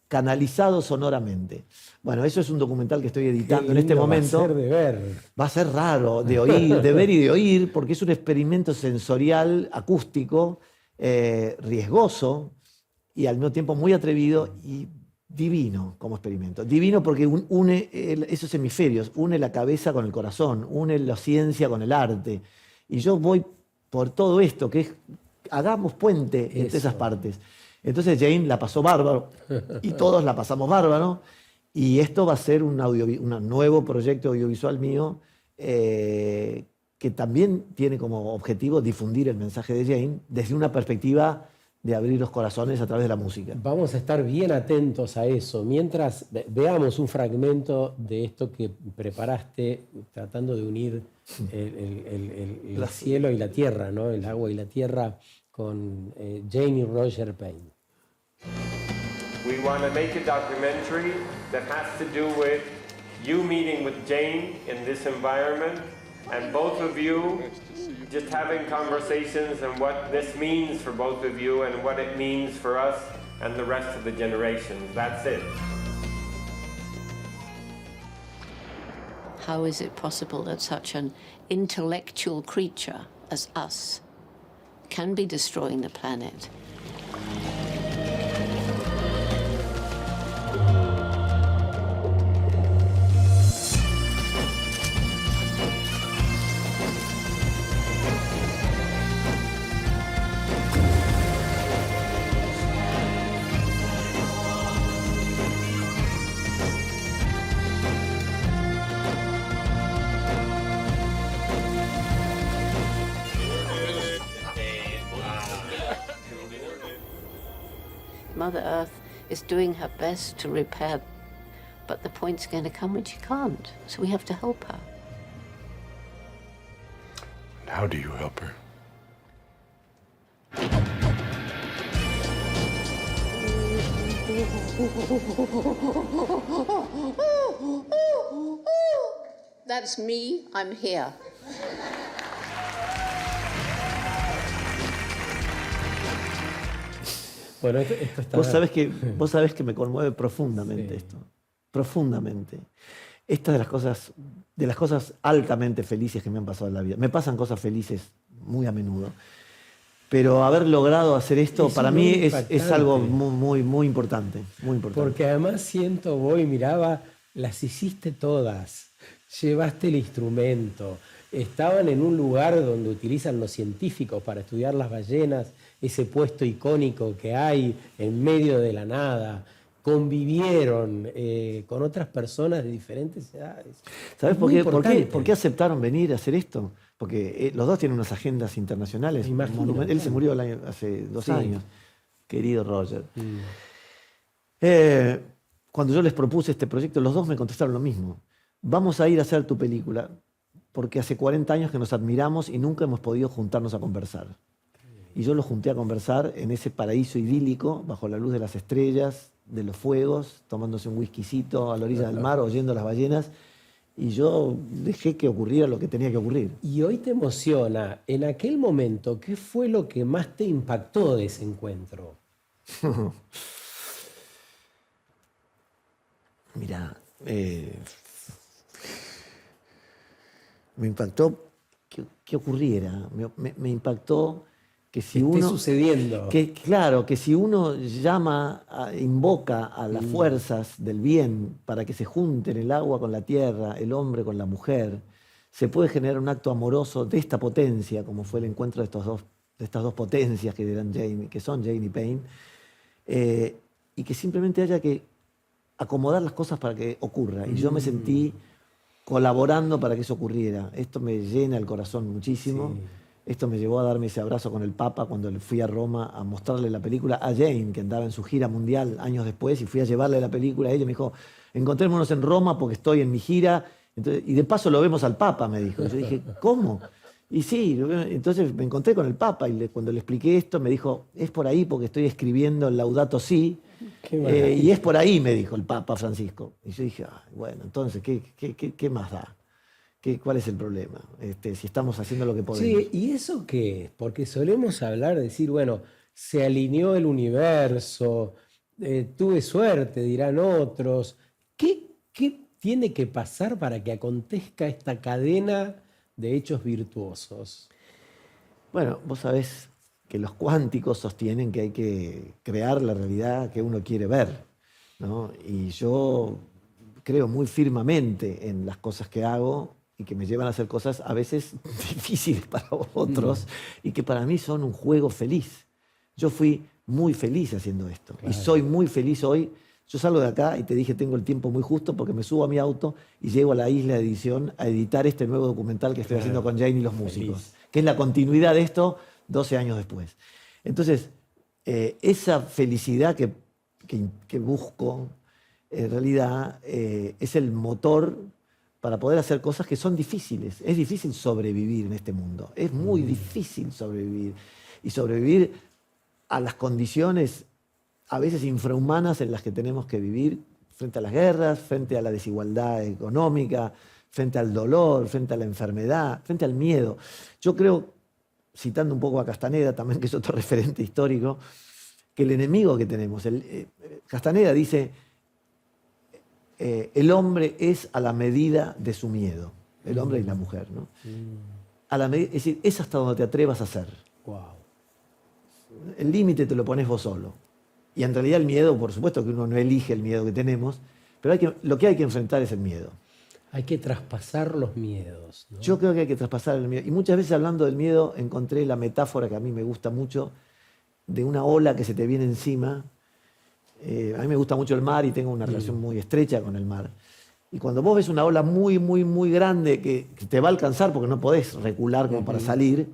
canalizado sonoramente. Bueno, eso es un documental que estoy editando en este momento. Va a ser de ver. Va a ser raro de oír, de ver y de oír, porque es un experimento sensorial, acústico, riesgoso y al mismo tiempo muy atrevido y divino como experimento. Divino porque une esos hemisferios, une la cabeza con el corazón, une la ciencia con el arte. Y yo voy por todo esto, que es, hagamos puente entre Eso. esas partes. Entonces Jane la pasó bárbaro y todos la pasamos bárbaro. Y esto va a ser un nuevo proyecto audiovisual mío que también tiene como objetivo difundir el mensaje de Jane desde una perspectiva de abrir los corazones a través de la música. Vamos a estar bien atentos a eso. Mientras veamos un fragmento de esto que preparaste, tratando de unir el cielo y la tierra, ¿no? El agua y la tierra, con Jane y Roger Payne. We want to make a documentary that has to do with you meeting with Jane in this environment and both of you just having conversations and what this means for both of you and what it means for us and the rest of the generations. That's it. How is it possible that such an intellectual creature as us can be destroying the planet? Mother Earth is doing her best to repair, but the point's going to come when she can't, so we have to help her. How do you help her? That's me, I'm here. Bueno, esto está... Vos sabés que me conmueve profundamente Sí. esto. Profundamente. Esta es de las cosas altamente felices que me han pasado en la vida. Me pasan cosas felices muy a menudo. Pero haber logrado hacer esto Es para un mí logro es impactante. algo muy importante. Muy importante. Porque además siento, voy, miraba, las hiciste todas, llevaste el instrumento, estaban en un lugar donde utilizan los científicos para estudiar las ballenas, ese puesto icónico que hay en medio de la nada, convivieron con otras personas de diferentes edades. ¿Sabes Es por muy qué, importante. por qué aceptaron venir a hacer esto? Porque los dos tienen unas agendas internacionales. Me imagino, Él claro. se murió hace 2 Sí. años, querido Roger. Mm. Cuando yo les propuse este proyecto, los dos me contestaron lo mismo. Vamos a ir a hacer tu película porque hace 40 años que nos admiramos y nunca hemos podido juntarnos a conversar. Y yo los junté a conversar en ese paraíso idílico, bajo la luz de las estrellas, de los fuegos, tomándose un whiskycito a la orilla del mar, oyendo las ballenas. Y yo dejé que ocurriera lo que tenía que ocurrir. Y hoy te emociona, en aquel momento, ¿qué fue lo que más te impactó de ese encuentro? Mira, me impactó que ocurriera. Me impactó que si Esté uno... sucediendo. Claro, que si uno invoca a las fuerzas del bien para que se junten el agua con la tierra, el hombre con la mujer, se puede generar un acto amoroso de esta potencia, como fue el encuentro de estas dos potencias que son Jane y Payne, y que simplemente haya que acomodar las cosas para que ocurra. Y yo me sentí colaborando para que eso ocurriera. Esto me llena el corazón muchísimo. Sí. Esto me llevó a darme ese abrazo con el Papa cuando fui a Roma a mostrarle la película a Jane, que andaba en su gira mundial años después, y fui a llevarle la película a ella. Me dijo, encontrémonos en Roma porque estoy en mi gira. Entonces, y de paso lo vemos al Papa, me dijo. Y yo dije, ¿cómo? Y sí, entonces me encontré con el Papa y cuando le expliqué esto me dijo, es por ahí porque estoy escribiendo el Laudato Si. Qué maravilla. Y es por ahí, me dijo el Papa Francisco. Y yo dije, "Ay, bueno, entonces, ¿qué más da? ¿Cuál es el problema? Si estamos haciendo lo que podemos. Sí, ¿y eso qué es? Porque solemos hablar, decir, bueno, se alineó el universo, tuve suerte, dirán otros. ¿Qué tiene que pasar para que acontezca esta cadena de hechos virtuosos? Bueno, vos sabés que los cuánticos sostienen que hay que crear la realidad que uno quiere ver, ¿no? Y yo creo muy firmemente en las cosas que hago y que me llevan a hacer cosas a veces difíciles para otros y que para mí son un juego feliz. Yo fui muy feliz haciendo esto y soy muy feliz hoy. Yo salgo de acá y te dije, tengo el tiempo muy justo porque me subo a mi auto y llego a la isla de edición a editar este nuevo documental que estoy haciendo con Jane y los músicos, que es la continuidad de esto 12 años después. Entonces, esa felicidad que busco, en realidad, es el motor para poder hacer cosas que son difíciles. Es difícil sobrevivir en este mundo. Es muy difícil sobrevivir. Y sobrevivir a las condiciones a veces infrahumanas en las que tenemos que vivir frente a las guerras, frente a la desigualdad económica, frente al dolor, frente a la enfermedad, frente al miedo. Yo creo, citando un poco a Castaneda, también que es otro referente histórico, que el enemigo que tenemos, Castaneda dice, el hombre es a la medida de su miedo, el hombre y la mujer, ¿no? Es decir, es hasta donde te atrevas a hacer. Wow. El límite te lo pones vos solo. Y en realidad el miedo, por supuesto que uno no elige el miedo que tenemos, pero lo que hay que enfrentar es el miedo. Hay que traspasar los miedos, ¿no? Yo creo que hay que traspasar el miedo. Y muchas veces hablando del miedo encontré la metáfora que a mí me gusta mucho de una ola que se te viene encima. A mí me gusta mucho el mar y tengo una relación muy estrecha con el mar. Y cuando vos ves una ola muy, muy, muy grande que te va a alcanzar porque no podés recular como para salir,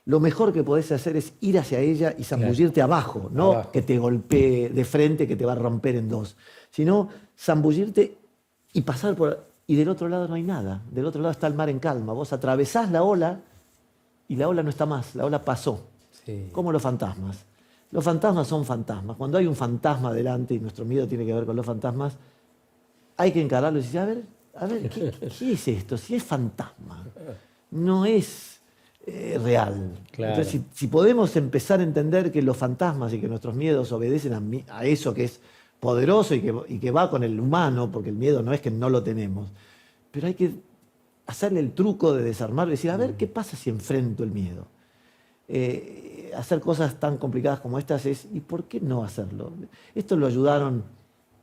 lo mejor que podés hacer es ir hacia ella y zambullirte abajo, no Abajo. que te golpee de frente, que te va a romper en dos, sino zambullirte y pasar por... Y del otro lado no hay nada, del otro lado está el mar en calma. Vos atravesás la ola y la ola no está más, la ola pasó. Sí. Como los fantasmas. Los fantasmas son fantasmas. Cuando hay un fantasma delante y nuestro miedo tiene que ver con los fantasmas, hay que encararlo y decir, a ver, ¿qué es esto? Si es fantasma, no es real. Claro. Entonces, si podemos empezar a entender que los fantasmas y que nuestros miedos obedecen a eso que es poderoso y que va con el humano, porque el miedo no es que no lo tenemos, pero hay que hacerle el truco de desarmarlo y decir, a ver, ¿qué pasa si enfrento el miedo? Hacer cosas tan complicadas como estas ¿y por qué no hacerlo? Esto lo ayudaron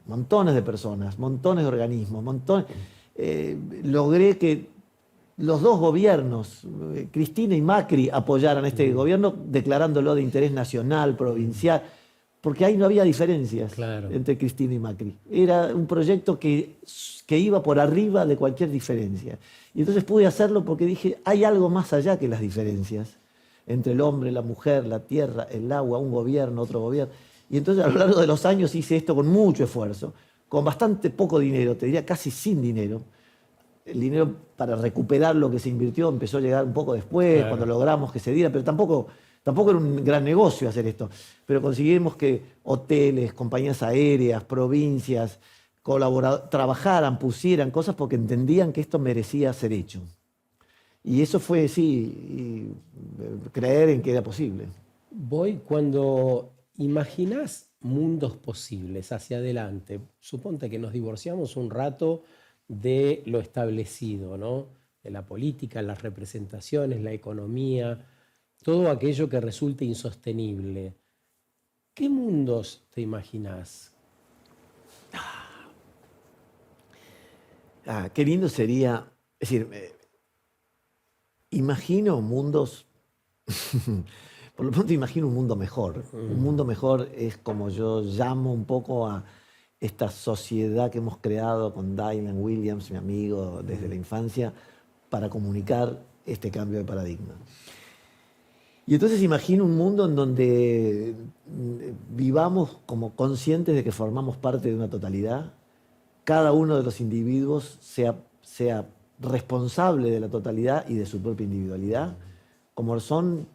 montones de personas, montones de organismos, logré que los dos gobiernos, Cristina y Macri, apoyaran este gobierno declarándolo de interés nacional, provincial, porque ahí no había diferencias entre Cristina y Macri. Era un proyecto que iba por arriba de cualquier diferencia. Y entonces pude hacerlo porque dije, hay algo más allá que las diferencias entre el hombre, la mujer, la tierra, el agua, un gobierno, otro gobierno. Y entonces a lo largo de los años hice esto con mucho esfuerzo, con bastante poco dinero, te diría casi sin dinero. El dinero para recuperar lo que se invirtió empezó a llegar un poco después, cuando logramos que se diera, pero tampoco era un gran negocio hacer esto. Pero conseguimos que hoteles, compañías aéreas, provincias, trabajaran, pusieran cosas porque entendían que esto merecía ser hecho. Y eso fue, creer en que era posible. Cuando imaginás mundos posibles hacia adelante, suponte que nos divorciamos un rato de lo establecido, ¿no? De la política, las representaciones, la economía, todo aquello que resulte insostenible. ¿Qué mundos te imaginás? Qué lindo sería, es decir, imagino mundos, por lo pronto imagino un mundo mejor. Un mundo mejor es como yo llamo un poco a esta sociedad que hemos creado con Dylan Williams, mi amigo desde la infancia, para comunicar este cambio de paradigma. Y entonces imagino un mundo en donde vivamos como conscientes de que formamos parte de una totalidad, cada uno de los individuos sea responsable de la totalidad y de su propia individualidad, como son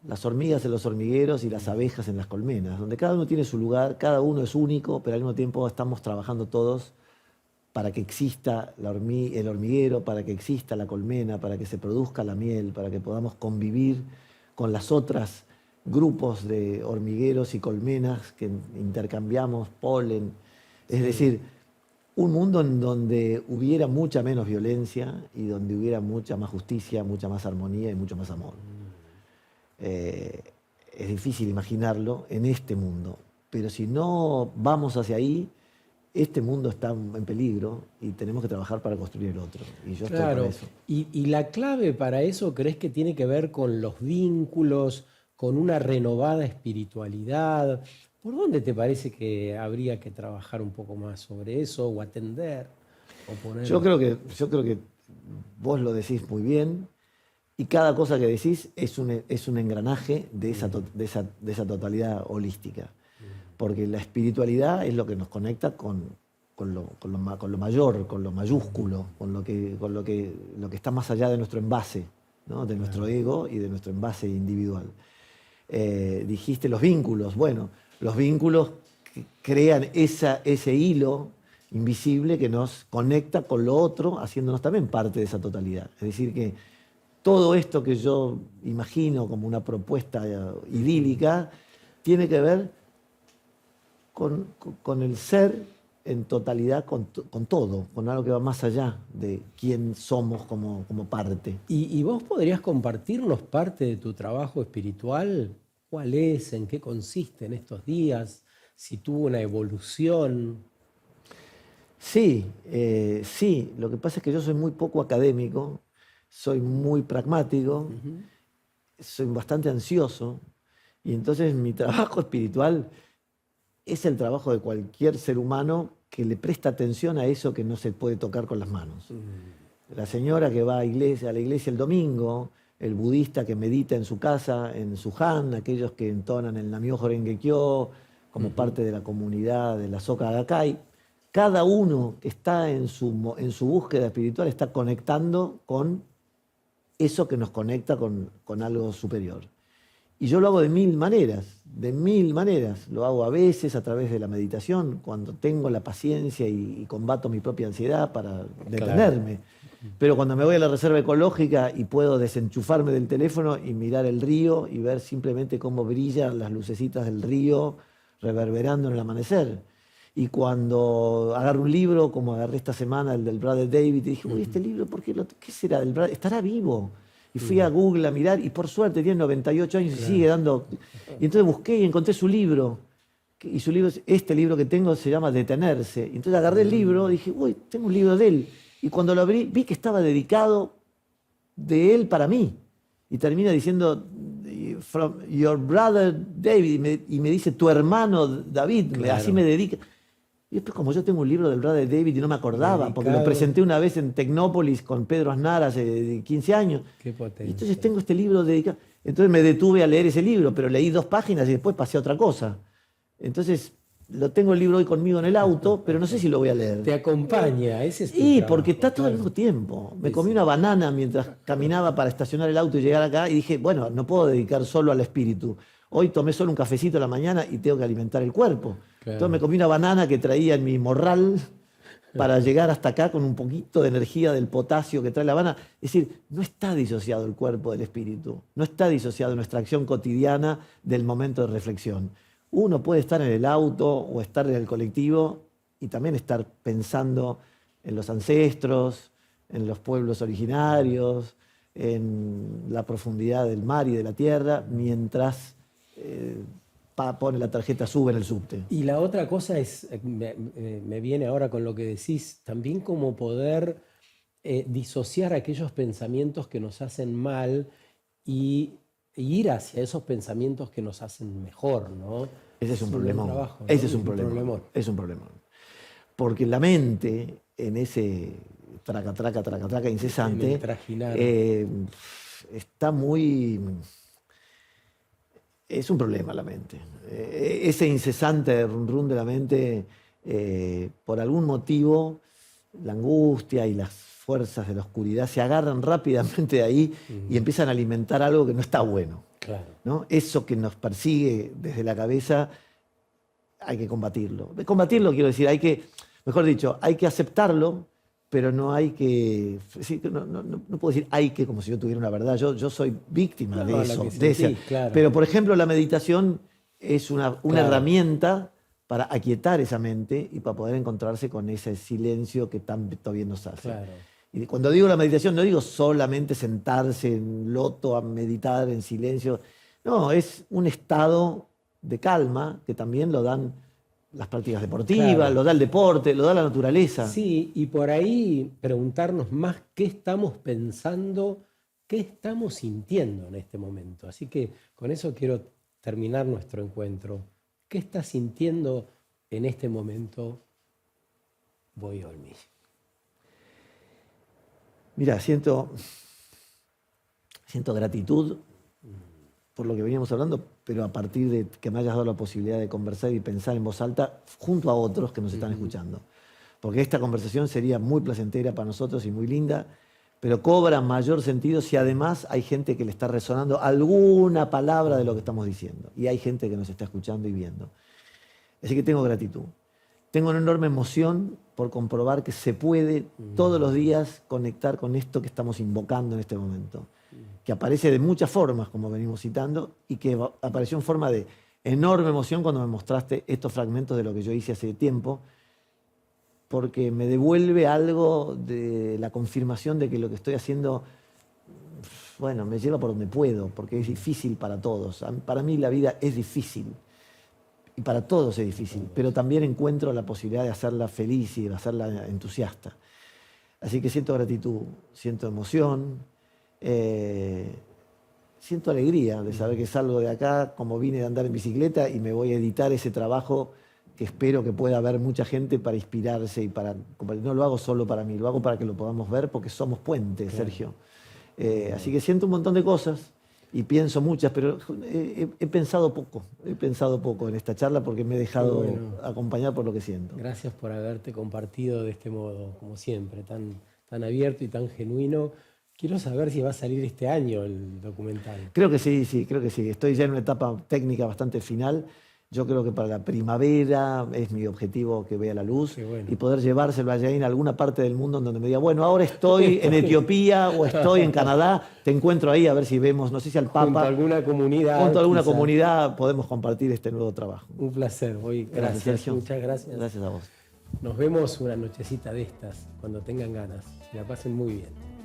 las hormigas en los hormigueros y las abejas en las colmenas, donde cada uno tiene su lugar, cada uno es único, pero al mismo tiempo estamos trabajando todos para que exista el hormiguero, para que exista la colmena, para que se produzca la miel, para que podamos convivir con las otras grupos de hormigueros y colmenas que intercambiamos polen. Es decir, un mundo en donde hubiera mucha menos violencia y donde hubiera mucha más justicia, mucha más armonía y mucho más amor. Es difícil imaginarlo en este mundo, pero si no vamos hacia ahí, este mundo está en peligro y tenemos que trabajar para construir el otro. Y yo estoy Claro. para eso. Y la clave para eso, ¿crees que tiene que ver con los vínculos, con una renovada espiritualidad? ¿Por dónde te parece que habría que trabajar un poco más sobre eso o atender? O poner... Yo creo que vos lo decís muy bien y cada cosa que decís es un engranaje de esa totalidad holística. Porque la espiritualidad es lo que nos conecta con lo mayor, con lo mayúsculo, con lo que está más allá de nuestro envase, ¿no? De nuestro ego y de nuestro envase individual. Dijiste los vínculos. Bueno, los vínculos crean ese hilo invisible que nos conecta con lo otro, haciéndonos también parte de esa totalidad. Es decir, que todo esto que yo imagino como una propuesta idílica tiene que ver con el ser en totalidad, con todo, con algo que va más allá de quién somos como parte. ¿Y vos podrías compartirnos parte de tu trabajo espiritual? ¿Cuál es? ¿En qué consiste en estos días? ¿Si tuvo una evolución? Sí, sí. Lo que pasa es que yo soy muy poco académico, soy muy pragmático, soy bastante ansioso, y entonces mi trabajo espiritual es el trabajo de cualquier ser humano que le presta atención a eso que no se puede tocar con las manos. La señora que va a la iglesia el domingo, el budista que medita en su casa, en su han, aquellos que entonan el Nam-myoho Renge Kyo como parte de la comunidad de la Soka Gakkai. Cada uno que está en su búsqueda espiritual está conectando con eso que nos conecta con algo superior. Y yo lo hago de mil maneras. Lo hago a veces a través de la meditación, cuando tengo la paciencia y combato mi propia ansiedad para detenerme. Pero cuando me voy a la reserva ecológica y puedo desenchufarme del teléfono y mirar el río y ver simplemente cómo brillan las lucecitas del río reverberando en el amanecer. Y cuando agarro un libro, como agarré esta semana el del Brother David, y dije, uy, este libro, ¿qué será del Brother? ¿Estará vivo? Y fui a Google a mirar y por suerte tiene 98 años y sigue dando... Y entonces busqué y encontré su libro. Y su libro, este libro que tengo se llama Detenerse. Y entonces agarré el libro y dije, uy, tengo un libro de él. Y cuando lo abrí, vi que estaba dedicado de él para mí. Y termina diciendo, from your brother David. Y me dice, tu hermano David. Claro. Así me dedica. Y después, como yo tengo un libro del Brother David y no me acordaba, porque lo presenté una vez en Tecnópolis con Pedro Aznar hace 15 años. Qué potencia. Y entonces tengo este libro dedicado. Entonces me detuve a leer ese libro, pero leí 2 páginas y después pasé a otra cosa. Entonces lo tengo el libro hoy conmigo en el auto, pero no sé si lo voy a leer. Te acompaña, ese es tu Sí, trabajo, porque está todo al claro. mismo tiempo. Me comí una banana mientras caminaba para estacionar el auto y llegar acá y dije, bueno, no puedo dedicar solo al espíritu. Hoy tomé solo un cafecito a la mañana y tengo que alimentar el cuerpo. Claro. Entonces me comí una banana que traía en mi morral para llegar hasta acá con un poquito de energía del potasio que trae la banana. Es decir, no está disociado el cuerpo del espíritu, no está disociado nuestra acción cotidiana del momento de reflexión. Uno puede estar en el auto o estar en el colectivo y también estar pensando en los ancestros, en los pueblos originarios, en la profundidad del mar y de la tierra, mientras pone la tarjeta sube en el subte. Y la otra cosa es, me viene ahora con lo que decís, también como poder disociar aquellos pensamientos que nos hacen mal y ir hacia esos pensamientos que nos hacen mejor, ¿no? Ese es un buen problema. trabajo, ¿no? Ese es un problema. problemón. Es un problema. Porque la mente, en ese traca, traca, traca, traca En incesante, el trajinar. está muy... Es un problema la mente. Ese incesante run run de la mente, por algún motivo, la angustia y las fuerzas de la oscuridad se agarran rápidamente de ahí y empiezan a alimentar algo que no está bueno, Claro. ¿no? Eso que nos persigue desde la cabeza hay que combatirlo. Combatirlo quiero decir, mejor dicho, hay que aceptarlo, pero no hay que... sí, no puedo decir hay que como si yo tuviera una verdad. Yo soy víctima de No, lo eso. que de sentís, claro. Pero, por ejemplo, la meditación es una Claro. herramienta para aquietar esa mente y para poder encontrarse con ese silencio que tanto bien nos hace. Claro. Y cuando digo la meditación, no digo solamente sentarse en loto a meditar en silencio. No, es un estado de calma que también lo dan las prácticas deportivas, Claro. lo da el deporte, lo da la naturaleza. Sí, y por ahí preguntarnos más qué estamos pensando, qué estamos sintiendo en este momento. Así que con eso quiero terminar nuestro encuentro. ¿Qué estás sintiendo en este momento, Bobby Olmi? Mira, siento gratitud por lo que veníamos hablando, pero a partir de que me hayas dado la posibilidad de conversar y pensar en voz alta junto a otros que nos están escuchando. Porque esta conversación sería muy placentera para nosotros y muy linda, pero cobra mayor sentido si además hay gente que le está resonando alguna palabra de lo que estamos diciendo. Y hay gente que nos está escuchando y viendo. Así que tengo gratitud. Tengo una enorme emoción por comprobar que se puede todos los días conectar con esto que estamos invocando en este momento, que aparece de muchas formas, como venimos citando, y que apareció en forma de enorme emoción cuando me mostraste estos fragmentos de lo que yo hice hace tiempo, porque me devuelve algo de la confirmación de que lo que estoy haciendo, bueno, me lleva por donde puedo, porque es difícil para todos. Para mí la vida es difícil. Y para todos es difícil, pero también encuentro la posibilidad de hacerla feliz y de hacerla entusiasta. Así que siento gratitud, siento emoción, siento alegría de saber que salgo de acá como vine de andar en bicicleta y me voy a editar ese trabajo que espero que pueda ver mucha gente para inspirarse y para... No lo hago solo para mí, lo hago para que lo podamos ver porque somos puentes, Sergio. Así que siento un montón de cosas. Y pienso muchas, pero he pensado poco en esta charla porque me he dejado acompañar por lo que siento. Gracias por haberte compartido de este modo, como siempre, tan abierto y tan genuino. Quiero saber si va a salir este año el documental. Creo que sí, creo que sí. Estoy ya en una etapa técnica bastante final. Yo creo que para la primavera es mi objetivo que vea la luz y poder llevárselo a Jane a alguna parte del mundo en donde me diga, bueno, ahora estoy en Etiopía o estoy en Canadá, te encuentro ahí a ver si vemos, no sé si al Papa. Junto a alguna comunidad. Junto a alguna comunidad podemos compartir este nuevo trabajo. Un placer, Bobby. Gracias, Sergio. Muchas gracias. Gracias a vos. Nos vemos una nochecita de estas, cuando tengan ganas. Que la pasen muy bien.